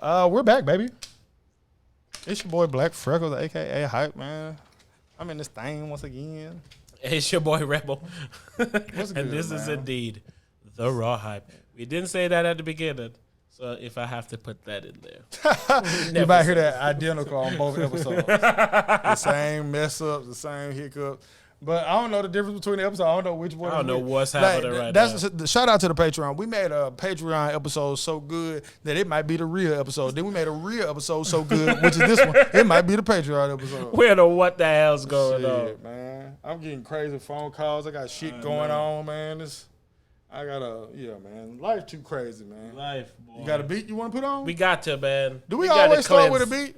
We're back, baby. It's your boy Black Freckles, a.k.a. Hype, man. I'm in this thing once again. It's your boy Rebel. What's good, and this man? is indeed the Raw Hype. We didn't say that at the beginning, so if I have to put that in there. You might hear that identical on both episodes. The same mess ups, the same hiccups. But I don't know the difference between the episodes. I don't know which one. I don't know what's happening right that's now. The shout out to the Patreon. We made a Patreon episode so good that it might be the real episode. Then we made a real episode so good, which is this one. It might be the Patreon episode. We don't know what the hell's going on. Man. I'm getting crazy phone calls. I got shit going on, man. Man. Life too crazy, man. Life, boy. You got a beat you want to put on? We got to, man. Do we always start with a beat?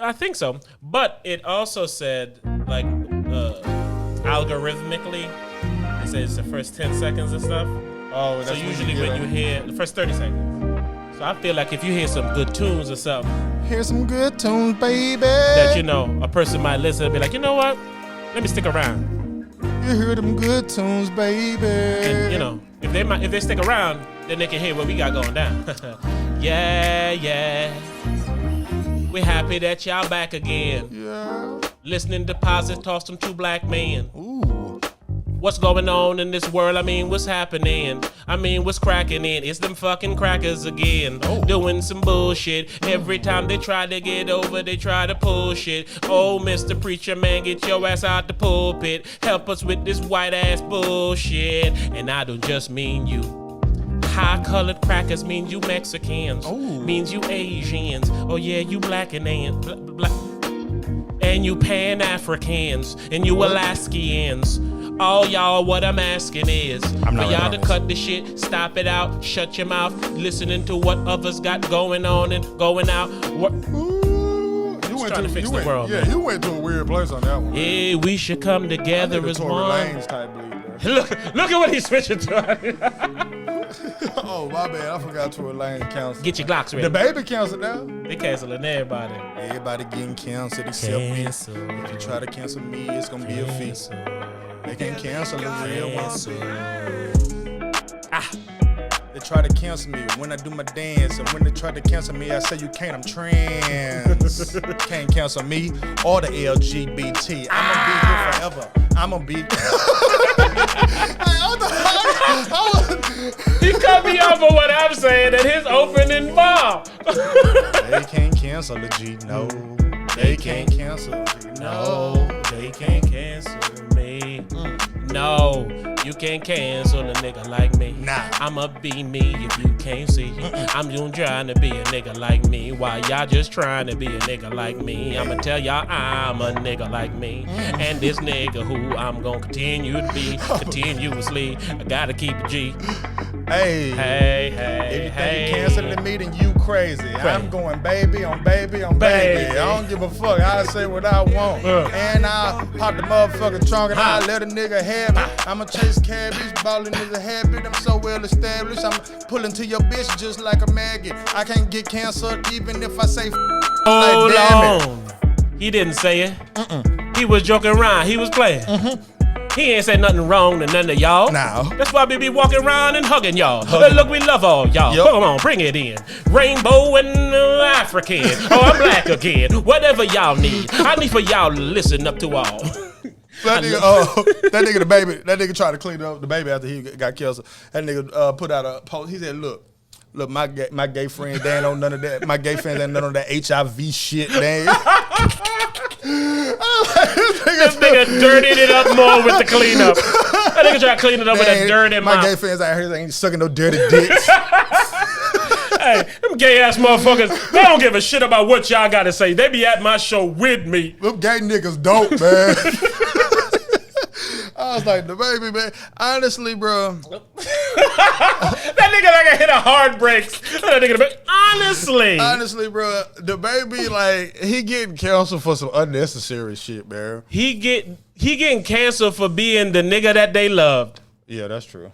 I think so. But it also said, like, algorithmically, it says the first 10 seconds and stuff. Oh, that's so usually when you hear the first 30 seconds. So I feel like if you hear some good tunes or something, hear some good tunes, baby. that a person might listen and be like, you know what? Let me stick around. You hear them good tunes, baby. And if they stick around, then they can hear what we got going down. Yeah. We're happy that y'all back again. Yeah. Listening to Positive Talks from two black men. Ooh. What's going on in this world? I mean, what's happening? I mean, what's cracking in? It's them fucking crackers again. Oh. Doing some bullshit. Every time they try to get over, they try to pull shit. Oh, Mr. Preacher Man, get your ass out the pulpit. Help us with this white ass bullshit. And I don't just mean you. High-colored crackers means you Mexicans. Ooh. Means you Asians. Oh, yeah, you black and black. And you Pan-Africans, and you Alaskians. All y'all, what I'm asking is for y'all to cut the shit, stop it out, shut your mouth, listening to what others got going on and going out. Ooh, trying to fix the world. Yeah, you went to a weird place on that one. Yeah, we should come together as Tory one. Lanez type beat, bro. Look at what he's switching to. Oh, my bad. I forgot Tory Lanez canceled. Get your Glocks ready. The baby canceled now. They canceling everybody. Everybody getting canceled except me. If you try to cancel me, it's gonna be a fee. They can't cancel a real one. They try to cancel me when I do my dance, and when they try to cancel me, I say you can't. I'm trans. Can't cancel me or the LGBT. I'm gonna be here forever. I'm gonna be. He cut me off of what I'm saying at his opening bar. They can't cancel the G. No, they can't cancel G. No, they can't cancel me. No, you can't cancel a nigga like me. Nah. I'ma be me if you can't see. I'm just trying to be a nigga like me. While y'all just trying to be a nigga like me, I'ma tell y'all I'm a nigga like me. And this nigga who I'm gonna continue to be continuously. I gotta keep a G. Hey. If you think you canceling me, then you crazy. I'm going baby on baby on baby. I don't give a fuck. I say what I want. And I'll pop the motherfucking trunk and I'll let a nigga have it. I'ma chase cabbage, ballin' is a habit. I'm so well established. I'm pulling to your bitch just like a maggot. I can't get canceled even if I say Hold like, damn on. He didn't say it. He was joking around. He was playing. He ain't said nothing wrong to none of y'all. Now. That's why we be walking around and hugging y'all. Look, we love all y'all. Yep. Come on, bring it in. Rainbow and African. Oh, I'm black again. Whatever y'all need. I need for y'all to listen up to all. That nigga, the baby, that nigga tried to clean up the baby after he got killed. That nigga put out a post. He said, look, my gay friends, they ain't on none of that. My gay friends ain't none of that HIV shit, they This nigga dirtied it up more with the cleanup. That nigga try to clean it up with a dirty mouth. My gay friends out here ain't sucking no dirty dicks. Hey, them gay ass motherfuckers, they don't give a shit about what y'all gotta say. They be at my show with me. Them gay niggas dope, man. I was like, the baby, man. Honestly, bro. That nigga like I hit a hard brakes. That nigga, honestly, bro. The baby, like, he getting canceled for some unnecessary shit, man. He getting canceled for being the nigga that they loved. Yeah, that's true.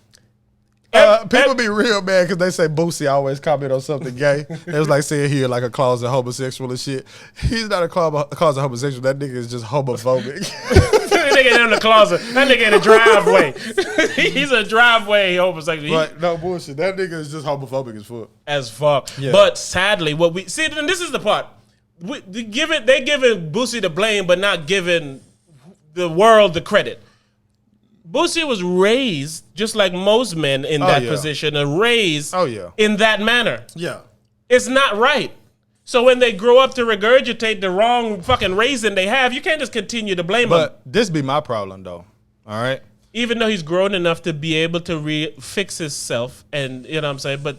People be real mad because they say Boosie always comment on something gay. It was like saying here like a closet homosexual and shit. He's not a closet homosexual. That nigga is just homophobic. Nigga nigga in the closet. That nigga in the driveway. He's a driveway homosexual. But no bullshit. That nigga is just homophobic as fuck. As fuck. Yeah. But sadly, what we see, and this is the part. They giving Boosie the blame, but not giving the world the credit. Boosie was raised just like most men in that position, raised in that manner. Yeah. It's not right. So when they grow up to regurgitate the wrong fucking raising they have, you can't just continue to blame them. But this be my problem though. All right. Even though he's grown enough to be able to fix himself, and you know what I'm saying, but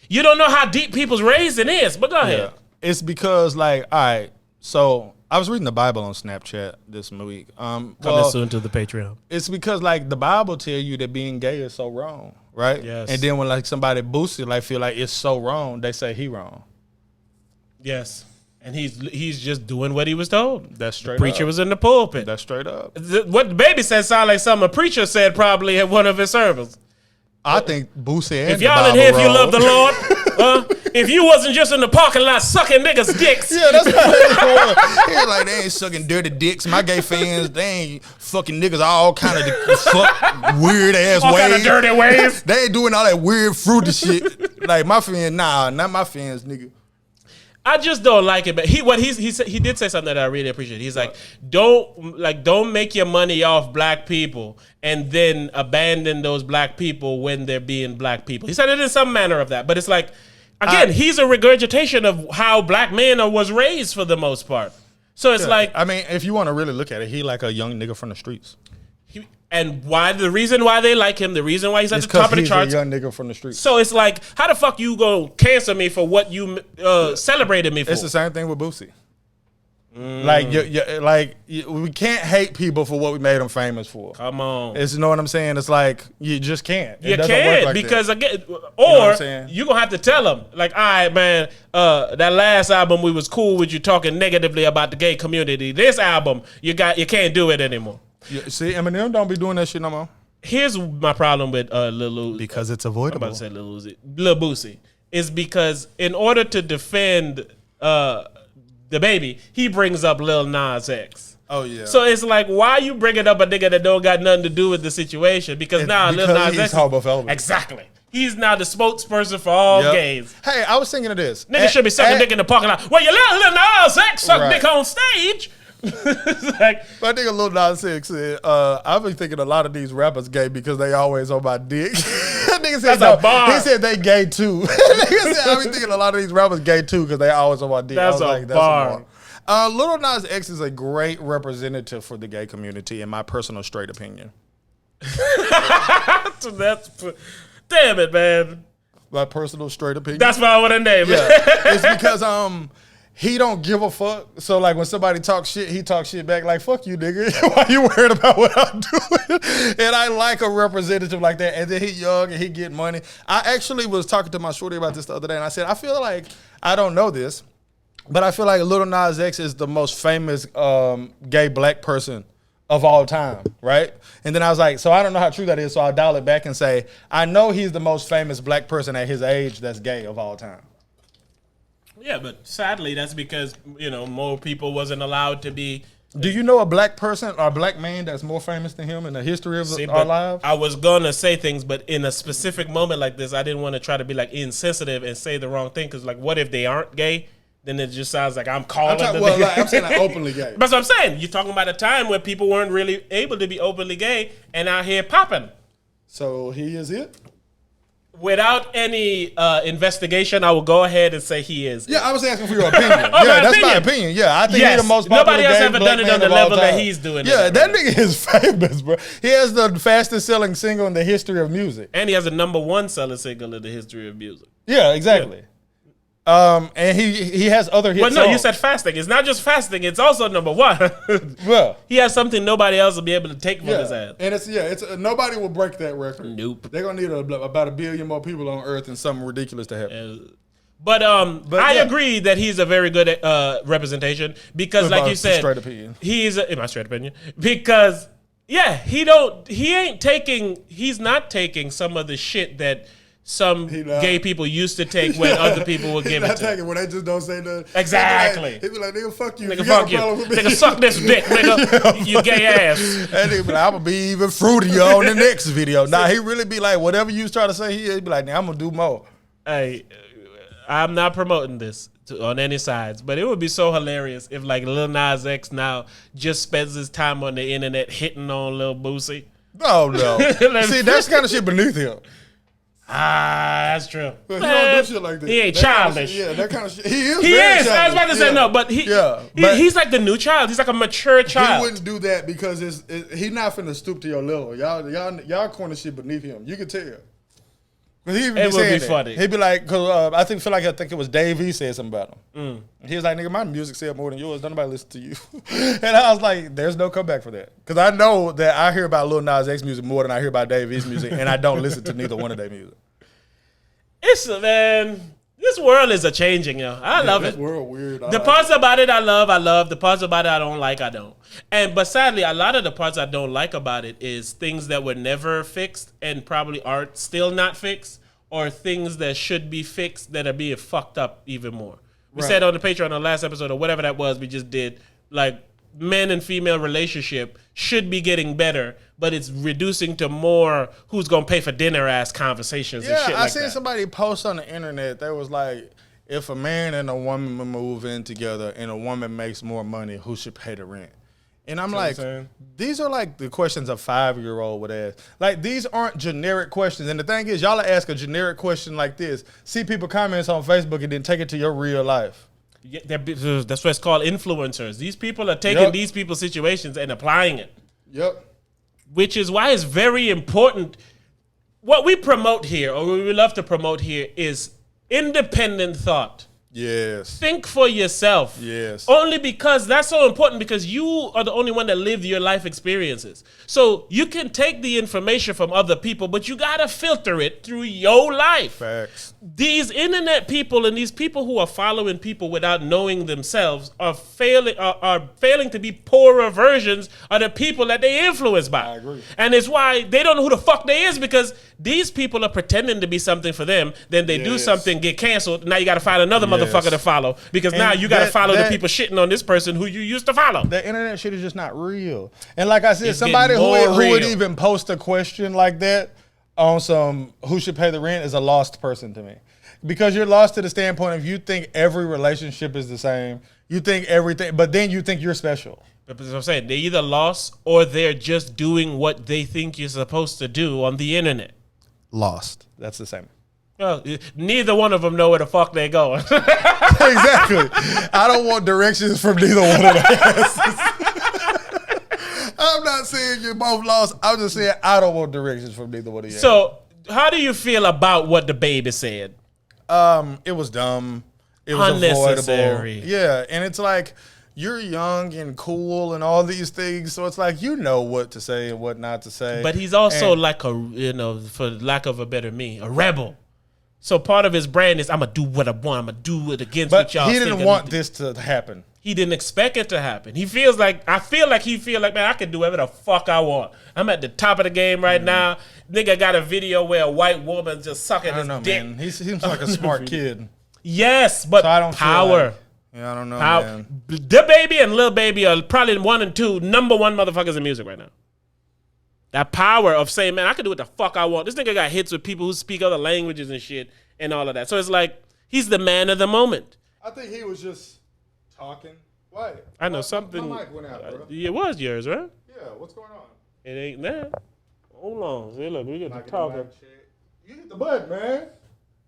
you don't know how deep people's raising is. But go ahead. It's because like, all right, so I was reading the Bible on Snapchat this week. Coming soon to the Patreon. It's because like the Bible tell you that being gay is so wrong, right? Yes. And then when like somebody Boosie like feel like it's so wrong, they say he wrong. Yes. And he's just doing what he was told. That's straight up. Preacher was in the pulpit. That's straight up. What the baby said sound like something a preacher said probably at one of his sermons. I think Boosie and if y'all in here, if you love the Lord, if you wasn't just in the parking lot sucking niggas' dicks. Yeah, that's what they was. He like, they ain't sucking dirty dicks. My gay fans, they ain't fucking niggas all kind of fuck weird ass all ways. All kind of dirty ways. They ain't doing all that weird fruity shit. Like my fans, nah, not my fans, nigga. I just don't like it, but he did say something that I really appreciate. He's like, don't make your money off black people and then abandon those black people when they're being black people. He said it in some manner of that, but it's like, again, he's a regurgitation of how black men was raised for the most part. So it's like, I mean, if you want to really look at it, he like a young nigga from the streets. And the reason why they like him, the reason why he's at the top of the charts. He's a young nigga from the streets. So it's like, how the fuck you gonna cancel me for what you celebrated me for? It's the same thing with Boosie. We can't hate people for what we made them famous for. Come on, you know what I'm saying? It's like you just can't. You can't because again, or you gonna have to tell them like, all right, man, that last album we was cool with you talking negatively about the gay community. This album you can't do it anymore. Yeah, see, Eminem don't be doing that shit no more. Here's my problem with Lil Uzi. Because it's avoidable. I'm about to say Lil Boosie. Is because in order to defend the baby, he brings up Lil Nas X. Oh, yeah. So it's like, why you bringing up a nigga that don't got nothing to do with the situation? Because now Lil Nas X. Homophobic. Exactly. He's now the spokesperson for all gays. Hey, I was thinking of this. Nigga should be sucking dick in the parking lot. Well, you let Lil Nas X suck dick on stage. Like, my nigga Lil Nas X said, I've been thinking a lot of these rappers gay because they always on my dick. That nigga said, that's a bar. He said they gay too. Nigga said, I've been thinking a lot of these rappers gay too because they always on my dick. That's a bar. Lil Nas X is a great representative for the gay community, in my personal straight opinion. Damn it, man. My personal straight opinion. That's why I want to name it. It's because he don't give a fuck. So like when somebody talks shit, he talks shit back like, fuck you, nigga. Why you worried about what I'm doing? And I like a representative like that. And then he young and he get money. I actually was talking to my shorty about this the other day, and I said, I feel like, I don't know this, but I feel like Lil Nas X is the most famous gay black person of all time, right? And then I was like, so I don't know how true that is, so I'll dial it back and say, I know he's the most famous black person at his age that's gay of all time. Yeah, but sadly, that's because, more people wasn't allowed to be. Do you know a black person or a black man that's more famous than him in the history of our lives? I was going to say things, but in a specific moment like this, I didn't want to try to be like insensitive and say the wrong thing, because like, what if they aren't gay? Then it just sounds like I'm calling them. I'm saying like openly gay. That's what I'm saying. You're talking about a time where people weren't really able to be openly gay and out here popping. So he is it? Without any investigation, I will go ahead and say he is. Yeah, I was asking for your opinion. That's my opinion. Yeah, I think he's the most popular. Nobody else gay ever black done it man on the of all level that time. he's doing. Yeah, that nigga is famous, bro. He has the fastest selling single in the history of music, and he has a #1 selling single in the history of music. Yeah, exactly. Yeah. And he has other hits. Well, no, you said fasting. It's not just fasting. It's also #1. Well, he has something nobody else will be able to take from his ass. And it's nobody will break that record. Nope. They're gonna need about 1 billion more people on Earth and something ridiculous to happen. But I agree that he's a very good representation because, like you said, straight opinion. In my straight opinion, because he's not taking some of the shit that some gay people used to take when other people would give it to them. When they just don't say nothing. Exactly. He'd be like, nigga, fuck you. Nigga, fuck you. Nigga, suck this dick, nigga. You gay ass. And he'd be like, I'm going to be even fruitier on the next video. Nah, he really be like, whatever you was trying to say, he'd be like, nah, I'm going to do more. Hey, I'm not promoting this on any sides, but it would be so hilarious if like Lil Nas X now just spends his time on the internet hitting on Lil Boosie. Oh, no. See, that's the kind of shit beneath him. That's true. But he don't do shit like that. He ain't that childish. Kind of that kind of shit. He is. He is. Childish. I was about to say no, but he's like the new child. He's like a mature child. He wouldn't do that because he's not finna stoop to your level. Y'all corner shit beneath him. You can tell. It would be funny. He'd be like, cause I think it was Dave E said something about him. He was like, nigga, my music sell more than yours. Don't nobody listen to you. And I was like, there's no comeback for that. Because I know that I hear about Lil Nas X music more than I hear about Dave E's music, and I don't listen to neither one of their music. Man, this world is a-changing, yo. I love it. This world weird. The parts about it I love. The parts about it I don't like, I don't. But sadly, a lot of the parts I don't like about it is things that were never fixed and probably are still not fixed, or things that should be fixed that are being fucked up even more. We said on the Patreon, on the last episode, or whatever that was we just did, like, men and female relationship should be getting better, but it's reducing to more who's gonna pay for dinner ass conversations and shit like that. I seen somebody post on the internet that was like, if a man and a woman move in together and a woman makes more money, who should pay the rent? And I'm like, these are like the questions a 5-year-old would ask. Like, these aren't generic questions. And the thing is, y'all ask a generic question like this, see people comments on Facebook and then take it to your real life. Yeah, that's what it's called, influencers. These people are taking these people's situations and applying it. Yep. Which is why it's very important. What we promote here, or we love to promote here, is independent thought. Yes. Think for yourself. Yes. Only because that's so important, because you are the only one that lived your life experiences. So you can take the information from other people, but you gotta filter it through your life. Facts. These internet people and these people who are following people without knowing themselves are failing to be poorer versions of the people that they influenced by. I agree. And it's why they don't know who the fuck they is, because these people are pretending to be something for them. Then they do something, get canceled. Now you got to find another motherfucker to follow, because now you got to follow the people shitting on this person who you used to follow. The internet shit is just not real. And like I said, somebody who would even post a question like that on some who should pay the rent is a lost person to me. Because you're lost to the standpoint of you think every relationship is the same. You think everything, but then you think you're special. That's what I'm saying. They're either lost or they're just doing what they think you're supposed to do on the internet. Lost. That's the same. Well, neither one of them know where the fuck they're going. Exactly. I don't want directions from neither one of them. I'm not saying you're both lost. I'm just saying I don't want directions from neither one of you. So, how do you feel about what the baby said? It was dumb. It was unnecessary. Avoidable. Yeah, and it's like, you're young and cool and all these things, so it's like, you know what to say and what not to say. But he's also like for lack of a better a rebel. So part of his brand is, I'm going to do what I want. I'm going to do it against what y'all think. But he didn't want this to happen. He didn't expect it to happen. I feel like, man, I can do whatever the fuck I want. I'm at the top of the game right now. Nigga got a video where a white woman just sucking his dick. Man. He seems like a smart kid. Yes, but so I don't power. Yeah, I don't know, man. The Baby and Lil Baby are probably 1 and 2 number one motherfuckers in music right now. That power of saying, man, I can do what the fuck I want. This nigga got hits with people who speak other languages and shit and all of that. So it's like, he's the man of the moment. I think he was just talking. What? I know something. My mic went out, bro. It was yours, right? Yeah, what's going on? It ain't there. Hold on. See, look, we get to talking. You hit the button, man.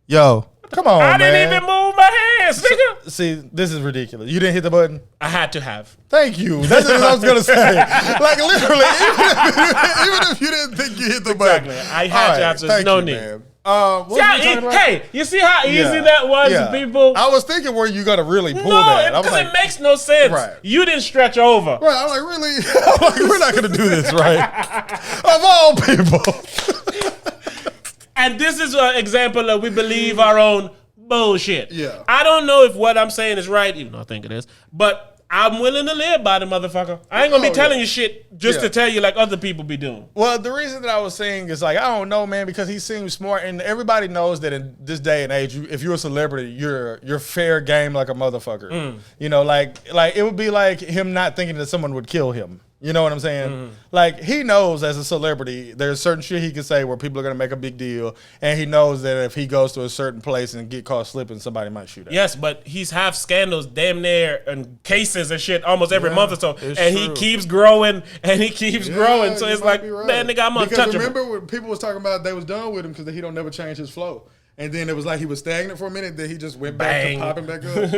Yo, come on, man. I didn't even move my hands, nigga. See, this is ridiculous. You didn't hit the button? I had to have. Thank you. That's what I was going to say. Like, literally, even if you didn't think you hit the button. I had to have, so there's no need. Man. Hey, you see how easy that was, people? I was thinking, were you going to really pull that? No, because it makes no sense. Right. You didn't stretch over. Right, I'm like, really? I'm like, we're not going to do this, right? Of all people. And this is an example of we believe our own bullshit. Yeah. I don't know if what I'm saying is right, even though I think it is, but I'm willing to live by the motherfucker. I ain't gonna be telling you shit just to tell you like other people be doing. Well, the reason that I was saying is like, I don't know, man, because he seems smart, and everybody knows that in this day and age, if you're a celebrity, you're fair game like a motherfucker. You know, like it would be like him not thinking that someone would kill him. You know what I'm saying? Like, he knows as a celebrity, there's certain shit he can say where people are going to make a big deal, and he knows that if he goes to a certain place and get caught slipping, somebody might shoot him. Yes, but he's have scandals damn near and cases and shit almost every month or so, and he keeps growing, and he keeps growing. So it's like, man, nigga, I'm untouchable. Because remember when people was talking about they was done with him because he don't never change his flow. And then it was like he was stagnant for a minute. Then he just went back to popping back up.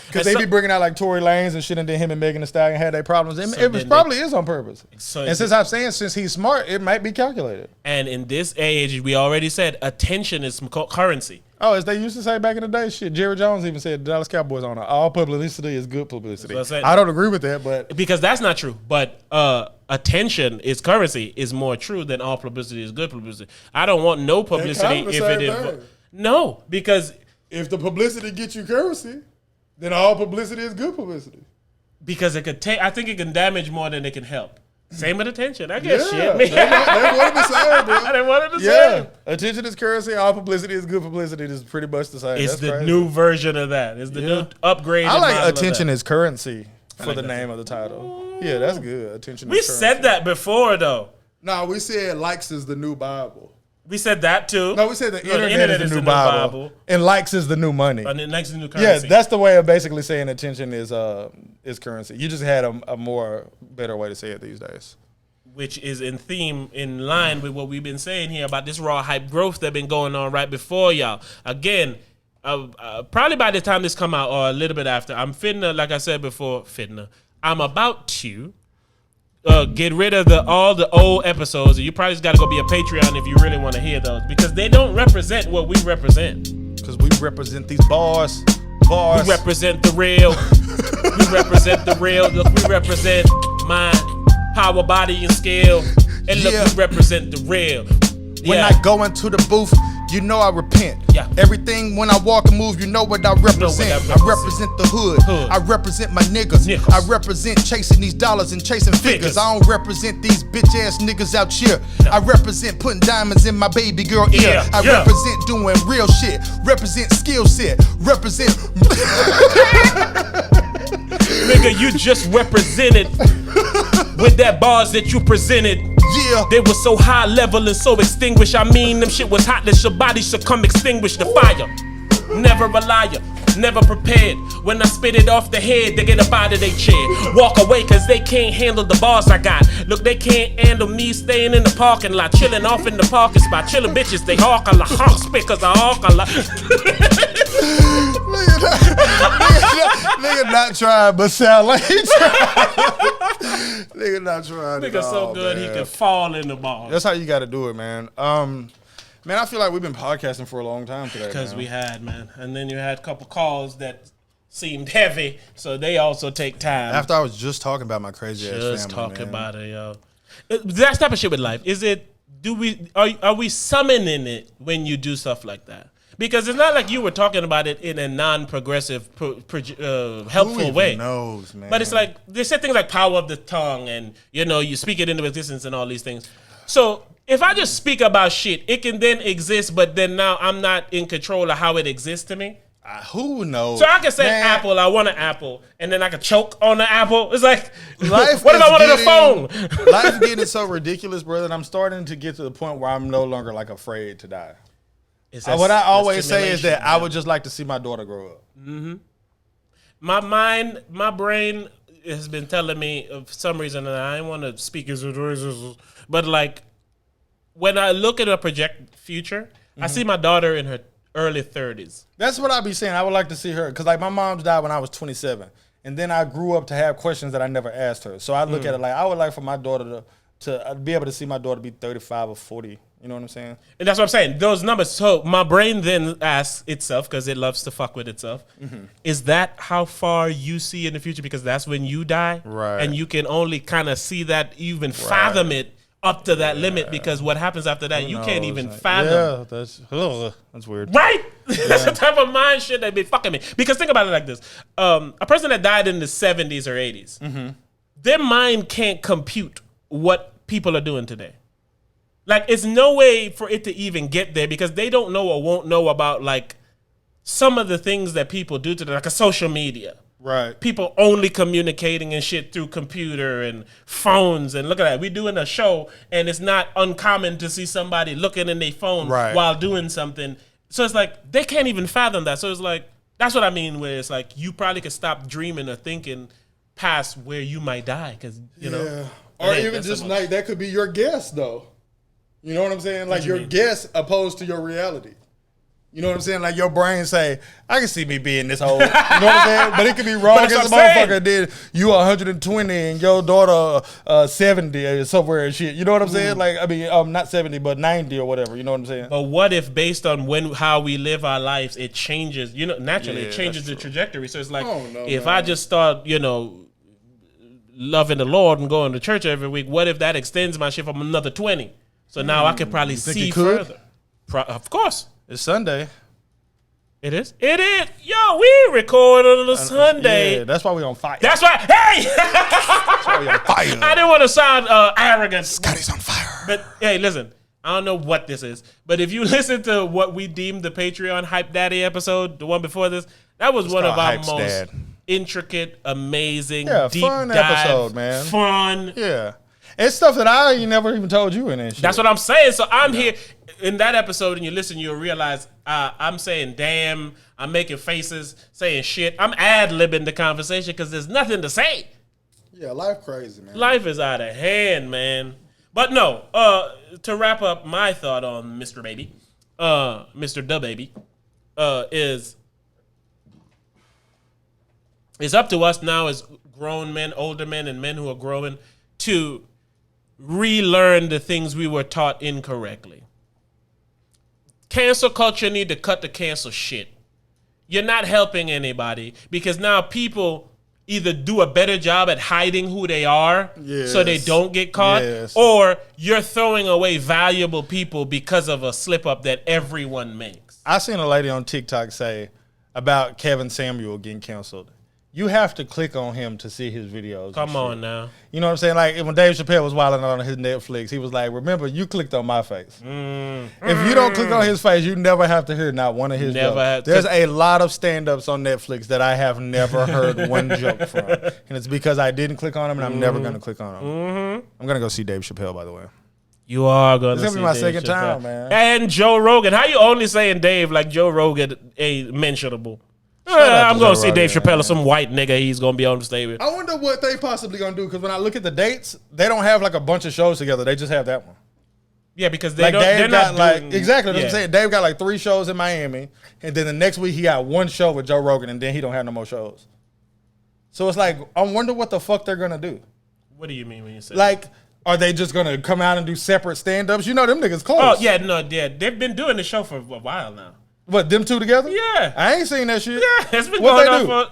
Because they be bringing out like Tory Lanez and shit, and then him and Megan Thee Stallion had their problems. It probably is on purpose. And since I'm saying since he's smart, it might be calculated. And in this age, we already said attention is currency. Oh, as they used to say back in the day, shit. Jerry Jones even said the Dallas Cowboys on it. All publicity is good publicity. I don't agree with that, but because that's not true. But attention is currency is more true than all publicity is good publicity. I don't want no publicity if it is. No, because if the publicity gets you currency, then all publicity is good publicity. Because it could take, I think it can damage more than it can help. Same with attention. I guess shit. They wanted the same, bro. They wanted the same. Attention is currency. All publicity is good publicity. Is pretty much the same. It's the new version of that. It's the new upgrade. I like attention is currency for the name of the title. Yeah, that's good. Attention. We said that before though. No, we said likes is the new Bible. We said that too. No, we said the internet is the new Bible, and likes is the new money. And likes is the new currency. Yeah, that's the way of basically saying attention is currency. You just had a more better way to say it these days. Which is in line with what we've been saying here about this raw hype growth that's been going on right before y'all. Again, probably by the time this come out or a little bit after, I'm like I said before, I'm about to get rid of all the old episodes. You probably just got to go be a Patreon if you really want to hear those because they don't represent what we represent. Because we represent these bars. We represent the real. We represent the real. Look, we represent mind, power, body, and skill. And look, we represent the real. When I go into the booth, you know I repent. Yeah. Everything when I walk and move, you know what I represent. I represent the hood. I represent my niggas. I represent chasing these dollars and chasing figures. I don't represent these bitch ass niggas out here. I represent putting diamonds in my baby girl ear. I represent doing real shit. Represent skill set. Represent. Nigga, you just represented with that bars that you presented. Yeah. They were so high level and so extinguished. I mean, them shit was hot that your body should come extinguish the fire. Never a liar, never prepared. When I spit it off the head, they get up out of their chair. Walk away cause they can't handle the bars I got. Look, they can't handle me staying in the parking lot, chilling off in the parking spot. Chilling bitches, they hawk a lot. Hawk spit cause I hawk a lot. Nigga not trying, but sound like he trying. Nigga not trying. Nigga so good he can fall in the ball. That's how you got to do it, man. Man, I feel like we've been podcasting for a long time today. Because we had, man. And then you had a couple calls that seemed heavy, so they also take time. After I was just talking about my crazy ass family, just talking about it, yo. That type of shit with life. Is it? Are we summoning it when you do stuff like that? Because it's not like you were talking about it in a non-progressive, helpful way. Knows, man. But it's like they said things like power of the tongue, and you speak it into existence, and all these things. So if I just speak about shit, it can then exist, but then now I'm not in control of how it exists to me. Who knows? So I can say apple, I want an apple, and then I can choke on the apple. It's like, life what if I wanted a phone? Life's getting so ridiculous, brother, and I'm starting to get to the point where I'm no longer like afraid to die. What I always say is that I would just like to see my daughter grow up. Mm-hmm. My brain has been telling me for some reason, and I don't want to speak as a but like when I look at a project future, I see my daughter in her early 30s. That's what I be saying. I would like to see her because like my mom's died when I was 27, and then I grew up to have questions that I never asked her. So I look at it like I would like for my daughter to be able to see my daughter be 35 or 40. You know what I'm saying? And that's what I'm saying. Those numbers. So my brain then asks itself, because it loves to fuck with itself, is that how far you see in the future? Because that's when you die. Right. And you can only kind of see that, even fathom it up to that limit, because what happens after that, you can't even fathom. Yeah, that's weird. Right? That's the type of mind shit that be fucking me. Because think about it like this. A person that died in the 70s or 80s, their mind can't compute what people are doing today. Like, it's no way for it to even get there because they don't know or won't know about, like, some of the things that people do today, like a social media. Right. People only communicating and shit through computer and phones. And look at that. We're doing a show, and it's not uncommon to see somebody looking in their phone while doing something. So it's like, they can't even fathom that. So it's like, that's what I mean, where it's like, you probably could stop dreaming or thinking past where you might die. Because, you know. Or even just like, that could be your guess, though. You know what I'm saying? Like, your guess opposed to your reality. You know what I'm saying? Like, your brain say, I can see me being this old. You know what I'm saying? But it could be wrong because the motherfucker did you 120 and your daughter 70 or somewhere and shit. You know what I'm saying? Like, I mean, not 70, but 90 or whatever. You know what I'm saying? But what if based on how we live our lives, it changes, you know, naturally it changes the trajectory. So it's like, I just start, you know, loving the Lord and going to church every week, what if that extends my shit from another 20? So now I can probably see further. Of course. It's Sunday. It is? It is. Yo, we record on a Sunday. Yeah, that's why we on fire. That's why. Hey! That's why we on fire. I didn't want to sound arrogant. Scotty's on fire. But hey, listen. I don't know what this is. But if you listen to what we deemed the Patreon Hype Daddy episode, the one before this, that was one of our most intricate, amazing, deep fun dive, episode, man. Fun. Yeah. It's stuff that I ain't never even told you in this shit. That's what I'm saying. So I'm here in that episode, and you listen, you'll realize I'm saying damn, I'm making faces, saying shit. I'm ad-libbing the conversation because there's nothing to say. Yeah, life crazy, man. Life is out of hand, man. But no, to wrap up my thought on Mr. Baby, Mr. Da Baby, is it's up to us now as grown men, older men, and men who are growing to relearn the things we were taught incorrectly. Cancel culture need to cut the cancel shit. You're not helping anybody because now people either do a better job at hiding who they are so they don't get caught, or you're throwing away valuable people because of a slip up that everyone makes. I seen a lady on TikTok say about Kevin Samuel getting canceled. You have to click on him to see his videos. Come on now. You know what I'm saying? Like when Dave Chappelle was wilding on his Netflix, he was like, remember, you clicked on my face. If you don't click on his face, you never have to hear not one of his jokes. There's a lot of stand-ups on Netflix that I have never heard one joke from. And it's because I didn't click on him and I'm never going to click on him. I'm going to go see Dave Chappelle, by the way. You are going to see It's going to be my second time, man. And Joe Rogan. How you only saying Dave like Joe Rogan ain't mentionable? I'm going to see Dave Chappelle or some white nigga he's going to be on the stage with. I wonder what they possibly going to do because when I look at the dates, they don't have like a bunch of shows together. They just have that one. Yeah, because they like don't, Dave got like doing, exactly what I'm saying. Dave got like 3 shows in Miami, and then the next week he got 1 show with Joe Rogan, and then he don't have no more shows. So it's like I wonder what the fuck they're gonna do. What do you mean when you say like? Are they just gonna come out and do separate stand-ups? You know them niggas close. Oh yeah, no, they've been doing the show for a while now. What, them two together? Yeah. I ain't seen that shit. Yeah, it's been going on for...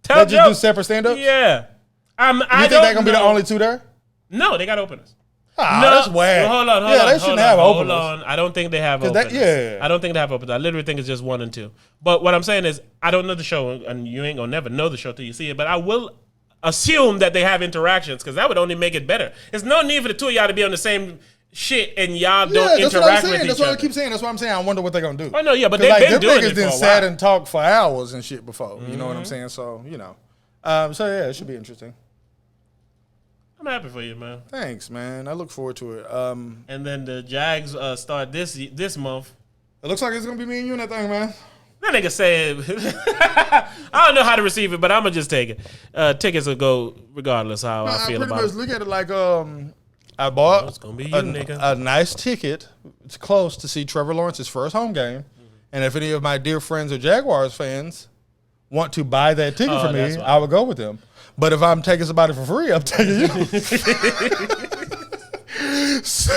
They just do separate stand-ups? Yeah. You think they're going to be the only 2 there? No, they got openers. Ah, no, that's whack. Hold on. They shouldn't have openers. Hold on. I don't think they have openers. I don't think they have openers. I literally think it's just 1 and 2. But what I'm saying is, I don't know the show, and you ain't going to never know the show till you see it, but I will assume that they have interactions, because that would only make it better. There's no need for the 2 of y'all to be on the same... shit, and y'all don't interact with each other. That's what I keep saying. That's what I'm saying. I wonder what they're gonna do. I know, yeah, but they've been doing it for a while. Sat and talked for hours and shit before. You know what I'm saying? So you know, so yeah, it should be interesting. I'm happy for you, man. Thanks, man. I look forward to it. And then the Jags start this month. It looks like it's gonna be me and you in that thing, man. That nigga said, I don't know how to receive it, but I'm gonna just take it. Tickets will go regardless how I feel about it. I pretty much look at it like I bought it's gonna be you, nigga. A nice ticket. It's close to see Trevor Lawrence's first home game. And if any of my dear friends or Jaguars fans want to buy that ticket for me, I would go with them. But if I'm taking somebody for free, I'm taking you. So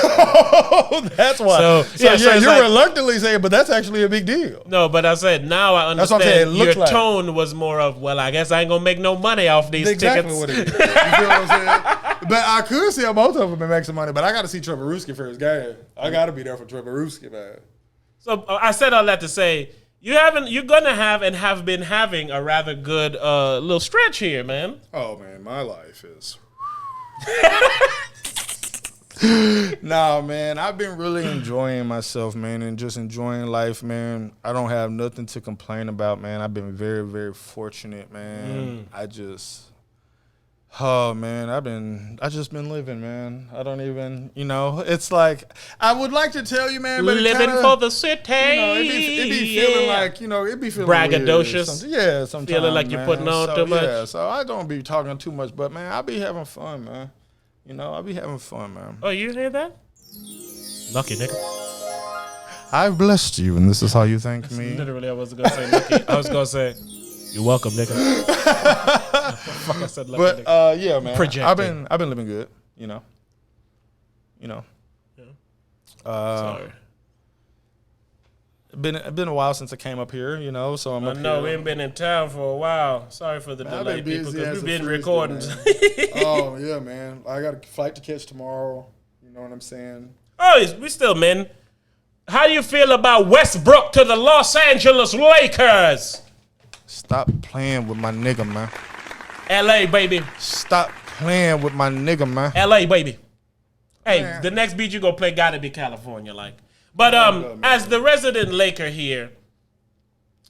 that's why. You're reluctantly saying, but that's actually a big deal. No, but I said now I understand. That's what I'm saying. Your tone was more of, well, I guess I ain't gonna make no money off these tickets. What it is. You feel what I'm saying? But I could see both of them and make some money. But I got to see Trevor Ruski for his game. I got to be there for Trevor Ruski, man. So I said all that to say, You're gonna have and have been having a rather good little stretch here, man. Oh man, my life is. Nah, man, I've been really enjoying myself, man, and just enjoying life, man. I don't have nothing to complain about, man. I've been very, very fortunate, man. Oh man, I just been living, man. I don't even, it's like I would like to tell you, man, but living for the city. It be feeling like, it be feeling braggadocious. Yeah, sometimes feeling like you're putting on too much. Yeah, so I don't be talking too much, but man, I be having fun, man. I be having fun, man. Oh, you hear that? Lucky nigga. I've blessed you, and this is how you thank me. Literally, I wasn't gonna say lucky. I was gonna say, you're welcome, nigga. Fuck, I said lucky nigga. Yeah, man. Projecting. I've been living good, Yeah. Sorry. Been a while since I came up here, so I'm up I know here. we ain't been in town for a while. Sorry for the delay, people, because we've been recording. Oh, yeah, man. I got a flight to catch tomorrow. You know what I'm saying? Oh, we still men. How do you feel about Westbrook to the Los Angeles Lakers? Stop playing with my nigga, man. L.A., baby. Stop playing with my nigga, man. L.A., baby. Hey, Man. the next beat you go play gotta be California, like. But as the resident Laker here,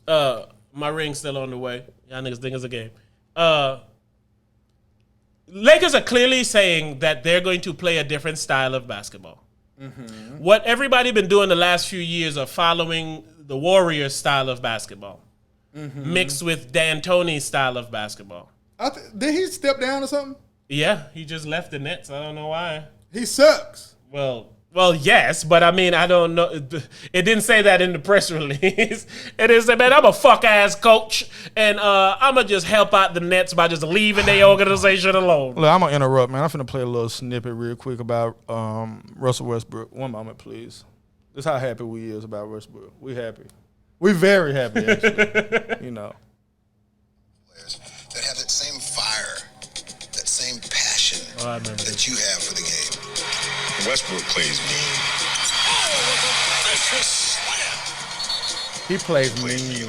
my ring's still on the way. Y'all niggas think it's a game. Lakers are clearly saying that they're going to play a different style of basketball. Mm-hmm. What everybody been doing the last few years are following the Warriors style of basketball, mixed with D'Antoni's style of basketball. Did he step down or something? Yeah, he just left the Nets. I don't know why. He sucks. Well, yes, but I mean, I don't know. It didn't say that in the press release. It is said, man, I'm a fuck-ass coach, and I'm going to just help out the Nets by just leaving their organization alone. Look, I'm going to interrupt, man. I'm finna play a little snippet real quick about Russell Westbrook. One moment, please. This is how happy we is about Westbrook. We happy. We very happy, actually. Players that have that same fire, that same passion that you have for the game. Westbrook plays mean. He plays mean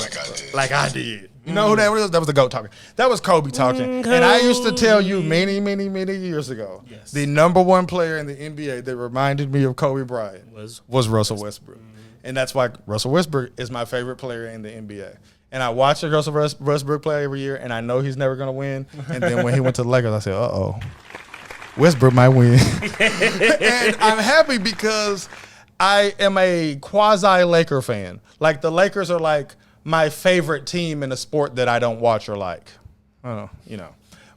like I did. You know who that was? That was the GOAT talking. That was Kobe talking. And I used to tell you many, many, many years ago, the number one player in the NBA that reminded me of Kobe Bryant was Russell Westbrook. And that's why Russell Westbrook is my favorite player in the NBA. And I watch the Russell Westbrook play every year, and I know he's never going to win. And then when he went to the Lakers, I said, uh-oh. Westbrook might win. And I'm happy because I am a quasi-Laker fan. Like, the Lakers are like my favorite team in a sport that I don't watch or like. I don't know,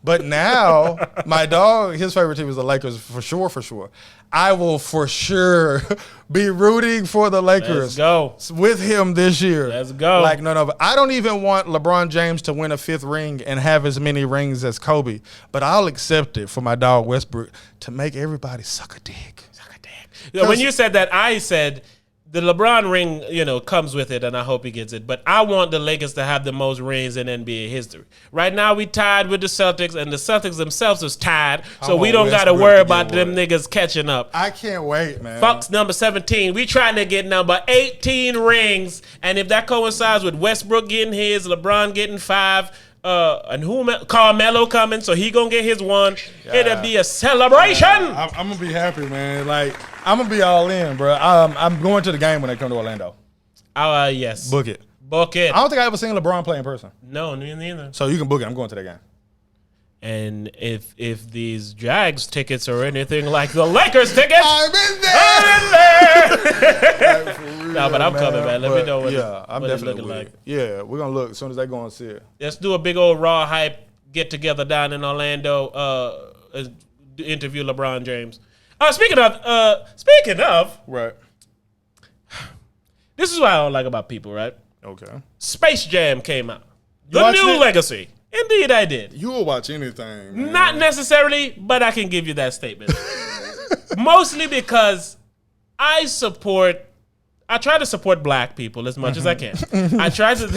But now, my dog, his favorite team is the Lakers for sure. I will for sure be rooting for the Lakers. Let's go. With him this year. Let's go. Like, no. I don't even want LeBron James to win a 5th ring and have as many rings as Kobe. But I'll accept it for my dog Westbrook to make everybody suck a dick. When you said that, I said the LeBron ring, comes with it, and I hope he gets it. But I want the Lakers to have the most rings in NBA history. Right now, we tied with the Celtics, and the Celtics themselves is tied, so we don't got to worry about them niggas catching up. I can't wait, man. Fox number 17. We trying to get number 18 rings, and if that coincides with Westbrook getting his, LeBron getting 5, and Carmelo coming, so he gonna get his 1. It'll be a celebration. I'm gonna be happy, man. Like, I'm gonna be all in, bro. I'm going to the game when they come to Orlando. Yes. Book it. I don't think I ever seen LeBron play in person. No, me neither. So you can book it. I'm going to that game. And if these Jags tickets are anything like the Lakers tickets, I'm in there. No, but I'm coming, man. Let me know what I'm it's definitely looking like. Yeah, we're gonna look as soon as they go and see it. Let's do a big old Raw Hype get together down in Orlando. Interview LeBron James. Speaking of, right. This is what I don't like about people, right? Okay. Space Jam came out. You The New it? Legacy. Indeed, I did. You will watch anything, man. Not necessarily, but I can give you that statement. Mostly because I try to support black people as much as I can. I try to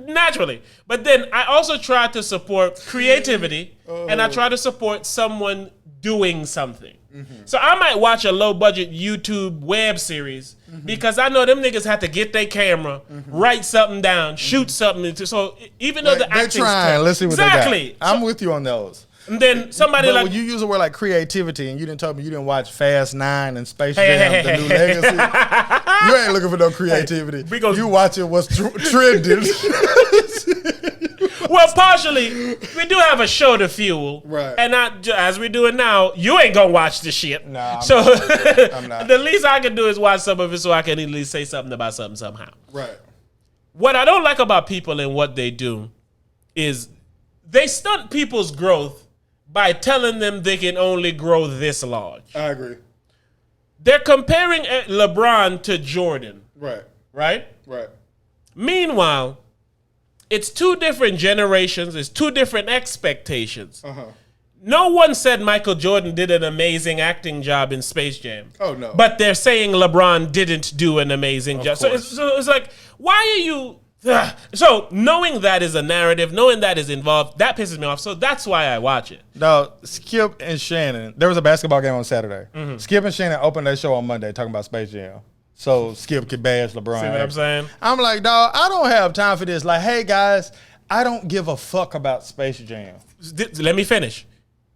naturally, but then I also try to support creativity, and I try to support someone doing something. So I might watch a low budget YouTube web series because I know them niggas have to get their camera, write something down, shoot something. So even though the acting's they're trying, let's see what exactly. they got. I'm with you on those. And then somebody but like when you use the word like creativity, and you didn't tell me you didn't watch Fast 9 and Space Jam: The New Legacy, you ain't looking for no creativity. You watching what's trending. Well, partially, we do have a show to fuel, right? And as we do it now, you ain't gonna watch the shit. Nah, I'm not. The least I can do is watch some of it, so I can at least say something about something somehow. Right. What I don't like about people and what they do is they stunt people's growth by telling them they can only grow this large. I agree. They're comparing LeBron to Jordan. Right. Right? Right. Meanwhile, it's two different generations. It's two different expectations. No one said Michael Jordan did an amazing acting job in Space Jam. Oh, no. But they're saying LeBron didn't do an amazing job. So it's like, why are you... So knowing that is a narrative, knowing that is involved, that pisses me off. So that's why I watch it. No, Skip and Shannon, there was a basketball game on Saturday. Skip and Shannon opened their show on Monday talking about Space Jam. So Skip could bash LeBron. See what I'm saying? I'm like, dog, I don't have time for this. Like, hey, guys, I don't give a fuck about Space Jam. Let me finish.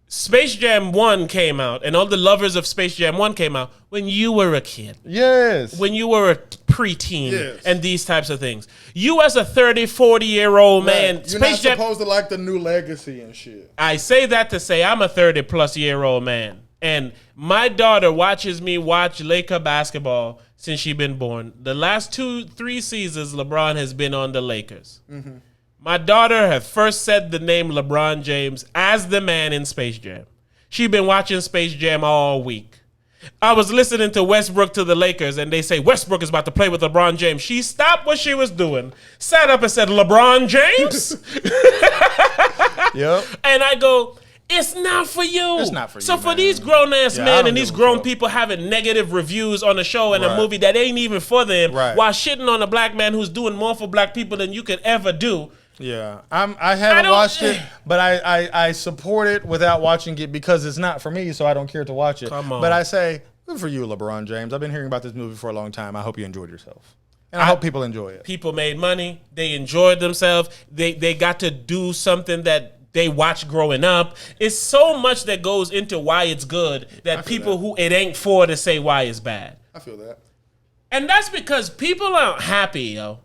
Space Jam 1 came out, and all the lovers of Space Jam 1 came out when you were a kid. Yes. When you were a preteen and these types of things. You as a 30, 40-year-old man. You're Space not Jam, supposed to like the New Legacy and shit. I say that to say I'm a 30-plus-year-old man. And my daughter watches me watch Laker basketball since she's been born. The last 2-3 seasons, LeBron has been on the Lakers. My daughter had first said the name LeBron James as the man in Space Jam. She's been watching Space Jam all week. I was listening to Westbrook to the Lakers, and they say Westbrook is about to play with LeBron James. She stopped what she was doing, sat up and said, LeBron James? Yep. And I go, it's not for you. It's not for you. So for these grown-ass men and these grown fuck. people having negative reviews on a show and a movie that ain't even for them, while shitting on a black man who's doing more for black people than you could ever do. Yeah, I haven't watched it, but I support it without watching it because it's not for me, so I don't care to watch it. Come on. But I say, good for you, LeBron James. I've been hearing about this movie for a long time. I hope you enjoyed yourself. And I hope people enjoy it. People made money. They enjoyed themselves. They got to do something that they watched growing up. It's so much that goes into why it's good that people who it ain't for to say why it's bad. I feel that. And that's because people aren't happy, yo.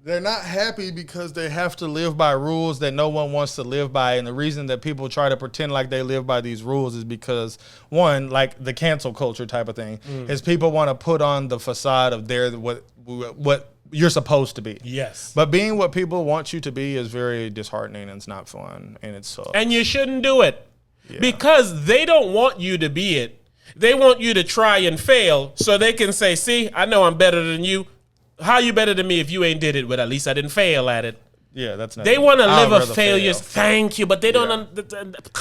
They're not happy because they have to live by rules that no one wants to live by. And the reason that people try to pretend like they live by these rules is because, one, like the cancel culture type of thing, is people want to put on the facade of what you're supposed to be. Yes. But being what people want you to be is very disheartening, and it's not fun, and it sucks. And you shouldn't do it because they don't want you to be it. They want you to try and fail so they can say, see, I know I'm better than you. How you better than me if you ain't did it? But at least I didn't fail at it. Yeah, that's not. They want to live a failure. Thank you, but they don't.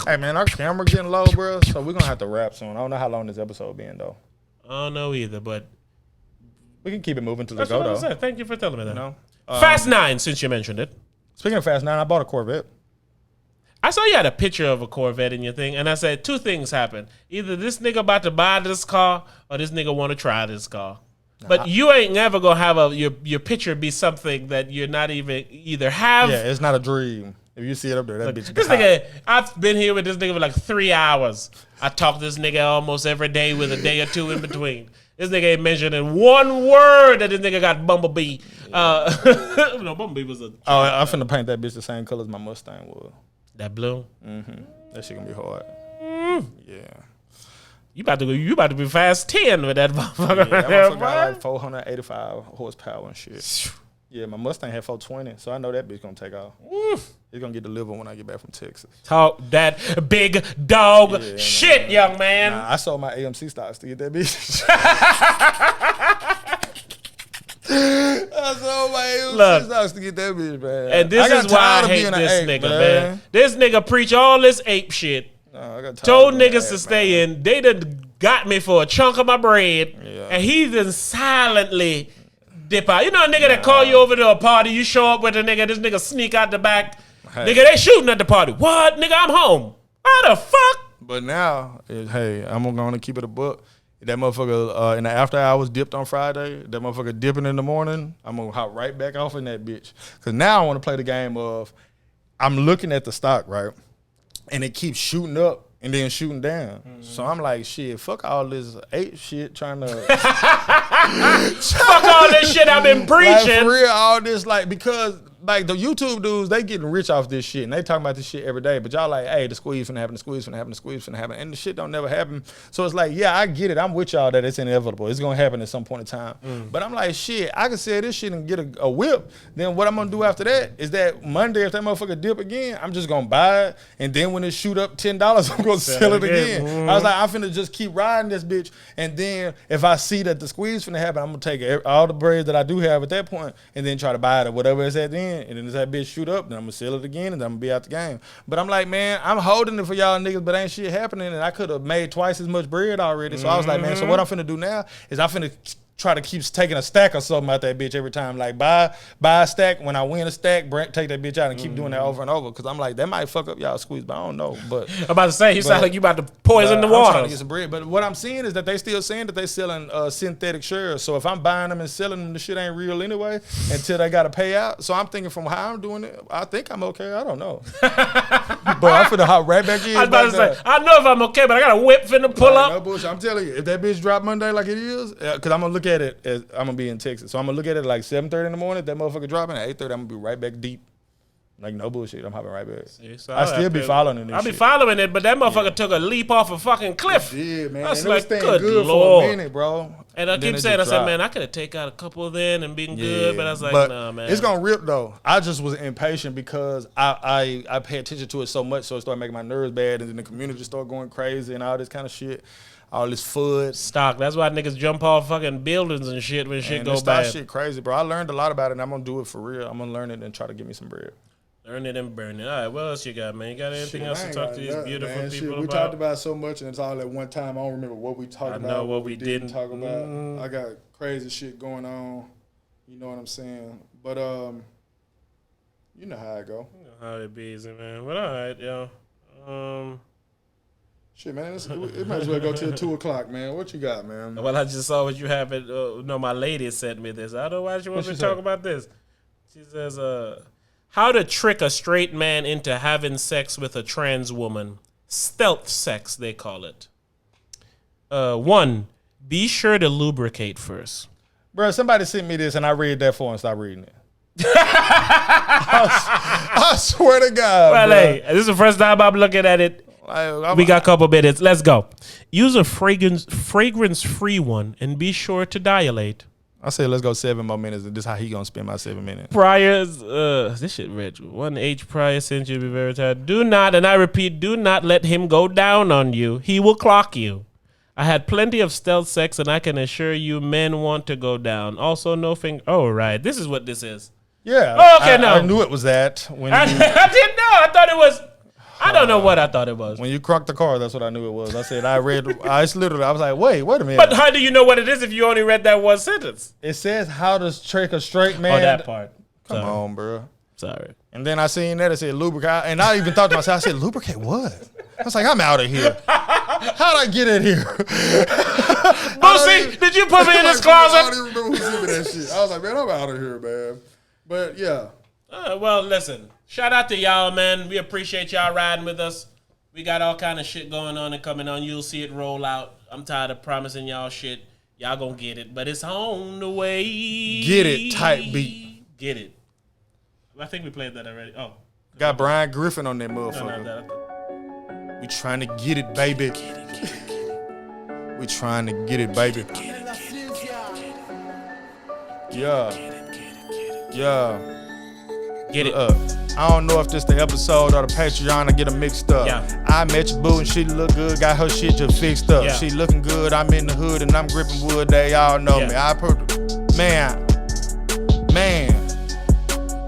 Hey man, our camera getting low, bro. So we're gonna have to wrap soon. I don't know how long this episode been though. I don't know either, but we can keep it moving to the that's go what I though. said. Thank you for telling me that. You know? Fast 9, since you mentioned it. Speaking of Fast 9, I bought a Corvette. I saw you had a picture of a Corvette in your thing, and I said two things happened. Either this nigga about to buy this car, or this nigga want to try this car. But you ain't never gonna have your picture be something that you're not even either have. Yeah, it's not a dream. If you see it up there, that bitch. This nigga, I've been here with this nigga for like 3 hours. I talk to this nigga almost every day with a day or two in between. This nigga ain't mentioned in one word that this nigga got Bumblebee. No, Bumblebee was a. Oh, I'm finna paint that bitch the same color as my Mustang was. That blue. That shit gonna be hard. Yeah. You about to be fast 10 with that motherfucker. Yeah, that motherfucker got like 485 horsepower and shit. Yeah, my Mustang had 420, so I know that bitch gonna take off. It's gonna get delivered when I get back from Texas. Talk that big dog shit, young man. Nah, I sold my AMC stocks to get that bitch. I sold my AMC stocks to get that bitch, man. And this is why I hate this nigga, man. This nigga preach all this ape shit. Told niggas to stay in. They done got me for a chunk of my bread, and he done silently dip out. You know a nigga that call you over to a party, you show up with a nigga, this nigga sneak out the back. Nigga, they shooting at the party. What? Nigga, I'm home. How the fuck? But now, hey, I'm going to keep it a buck. That motherfucker in the after hours dipped on Friday. That motherfucker dipping in the morning. I'm going to hop right back off in that bitch. Because now I want to play the game of I'm looking at the stock, right? And it keeps shooting up and then shooting down. Mm-hmm. So I'm like, shit, fuck all this ape shit trying to. Fuck all this shit I've been preaching. Like, for real, all this, like, because. Like, the YouTube dudes, they getting rich off this shit, and they talking about this shit every day. But y'all like, hey, the squeeze finna happen, the squeeze finna happen, the squeeze finna happen. And the shit don't never happen. So it's like, yeah, I get it. I'm with y'all that it's inevitable. It's going to happen at some point in time. But I'm like, shit, I can sell this shit and get a whip. Then what I'm going to do after that is that Monday, if that motherfucker dip again, I'm just going to buy it. And then when it shoot up $10, I'm going to sell it again. I was like, I'm finna just keep riding this bitch. And then if I see that the squeeze finna happen, I'm going to take all the bread that I do have at that point and then try to buy it or whatever it's at the end. And then as that bitch shoot up, then I'm gonna sell it again, and then I'm gonna be out the game. But I'm like, man, I'm holding it for y'all niggas, but ain't shit happening, and I could have made twice as much bread already. So I was like, man, so what I'm finna do now is I'm finna try to keep taking a stack or something out that bitch every time. Like, buy a stack. When I win a stack, take that bitch out and keep doing that over and over. Because I'm like, that might fuck up y'all squeeze, but I don't know. But I'm about to say, you sound like you about to poison the water. I'm trying to get some bread. But what I'm seeing is that they still saying that they selling synthetic shares. So if I'm buying them and selling them, the shit ain't real anyway until they got to pay out. So I'm thinking from how I'm doing it, I think I'm okay. I don't know. But I'm finna hop right back in. I was about to say, I know if I'm okay, but I got a whip finna pull up. No bullshit. I'm telling you, if that bitch drop Monday like it is, because I'm going to look at it as I'm going to be in Texas. So I'm going to look at it like 7:30 in the morning. If that motherfucker dropping at 8:30, I'm going to be right back deep. Like, no bullshit. I'm hopping right back. See, so I still be following it. I'll be following it, but that motherfucker took a leap off a fucking cliff. Yeah, man. That's and like, it was staying good Lord. for a minute, bro. And I keep saying, I said, man, I could have taken out a couple then and been good, but I was like, nah, man. It's going to rip, though. I just was impatient because I pay attention to it so much, so it started making my nerves bad, and then the community started going crazy and all this kind of shit. All this FUD. Stock. That's why niggas jump off fucking buildings and shit when shit go bad. That shit crazy, bro. I learned a lot about it, and I'm going to do it for real. I'm going to learn it and try to get me some bread. Learn it and burn it. All right, what else you got, man? You got anything else to talk to these beautiful people shit, about? We talked about so much, and it's all at one time. I don't remember what we talked about. I know what we didn't talk about. I got crazy shit going on. You know what I'm saying? But, you know how it go. You know how it be, man. But all right, yo. Shit, man, it might as well go till 2 o'clock, man. What you got, man? Well, I just saw what you have. No, my lady sent me this. I don't know why she wants me to talk about this. She says, how to trick a straight man into having sex with a trans woman. Stealth sex, they call it. 1, be sure to lubricate first. Bro, somebody sent me this, and I read that for and stopped reading it. I swear to God, well, bro. hey, this is the first time I'm looking at it. We got a couple minutes. Let's go. Use a fragrance-free one and be sure to dilate. I said let's go 7 more minutes, and this is how he gonna spend my 7 minutes. Priors, this shit read 1H prior since you be very tired. Do not, and I repeat, do not let him go down on you. He will clock you. I had plenty of stealth sex, and I can assure you men want to go down. Also, no finger. Oh, right. This is what this is. Yeah. Oh, okay, no. I knew it was that. I didn't know. I thought it was. I don't know what I thought it was. When you crocked the car, that's what I knew it was. I said, I was like, wait a minute. But how do you know what it is if you only read that one sentence? It says how to trick a straight man. Oh, that part. Come on, bro. Sorry. And then I seen that, it said lubricate. And I even thought to myself, I said, lubricate what? I was like, I'm out of here. How'd I get in here? Boosie, did you put me in this closet? I don't even remember who sent me that shit. I was like, man, I'm out of here, man. But, yeah. Well, listen. Shout out to y'all, man. We appreciate y'all riding with us. We got all kind of shit going on and coming on. You'll see it roll out. I'm tired of promising y'all shit. Y'all gonna get it, but it's on the way. Get it, type beat. Get it. I think we played that already. Oh. Got Brian Griffin on that motherfucker. No. We trying to get it, baby. We trying to get it, baby. Yeah. Get it. I don't know if this the episode or the Patreon. I get them mixed up. Yeah. I met your boo and she look good. Got her shit just fixed up. Yeah. She looking good. I'm in the hood and I'm gripping wood. They all know me.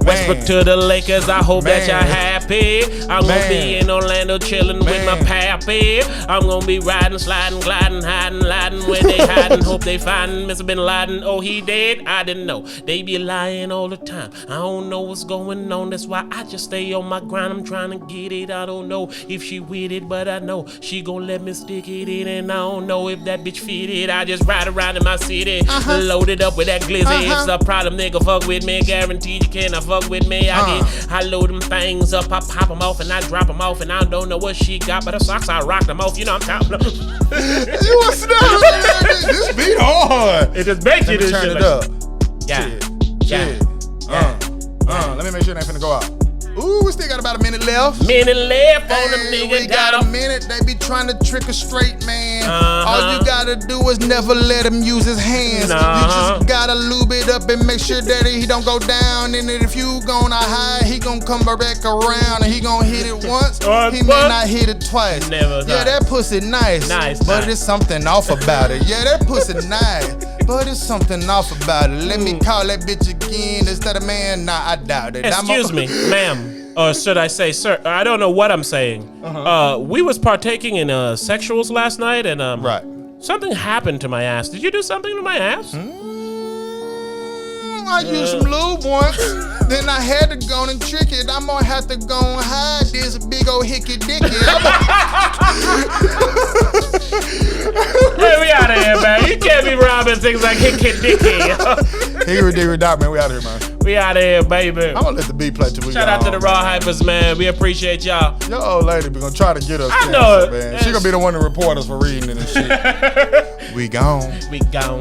Westbrook to the Lakers, I hope that y'all happy. I'm gonna be in Orlando chilling with my pappy. I'm gonna be riding, sliding, gliding, hiding, lighting where they hiding. Hope they find Mr. Bin Laden. Oh, he dead? I didn't know. They be lying all the time. I don't know what's going on. That's why I just stay on my grind. I'm trying to get it. I don't know if she with it, but I know she gon' let me stick it in. And I don't know if that bitch fit it. I just ride around in my city, loaded up with that glizzy. It's a problem, nigga. Fuck with me. Guaranteed you cannot fuck with me. I load them things up, I pop them off, and I drop them off, and I don't know what she got, but the socks I rock them off. You know I'm talking about. You a snap? This beat hard. It just makes you this turn shit it up. Yeah. Let me make sure it ain't finna go out. Ooh, we still got about a minute left. Minute left on them niggas. We got a minute. They be trying to trick a straight man. All you gotta do is never let him use his hands. You just gotta lube it up and make sure that he don't go down. And if you gonna hide, he gonna come back around. And he gonna hit it once. He may not hit it twice. Never. Yeah, that pussy nice. But it's something off about it. Yeah, that pussy nice. But it's something off about it. Let me call that bitch again. Is that a man? Nah, I doubt it. Excuse me, ma'am. Or should I say, sir? I don't know what I'm saying. We was partaking in sexuals last night, and something happened to my ass. Did you do something to my ass? I used some lube once. Then I had to go and trick it. I'm gonna have to go and hide this big old hickey dicky. Hey, we out of here, man. You can't be robbing things like hickey dicky. Hickory dickory dock, man. We out of here, man. We out of here, baby. I'm gonna let the beat play till we Shout out to the Raw Hypers, man. We appreciate y'all. Your old lady be gonna try to get us. I know it, man. She gonna be the one to report us for reading it and shit. We gone. We gone.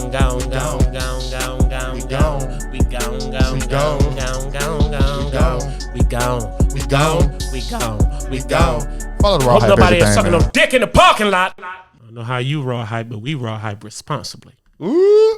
We gone. Follow the Raw Hope Hype. nobody is sucking no dick in the parking lot. I don't know how you Raw Hype, but we Raw Hype responsibly. Ooh.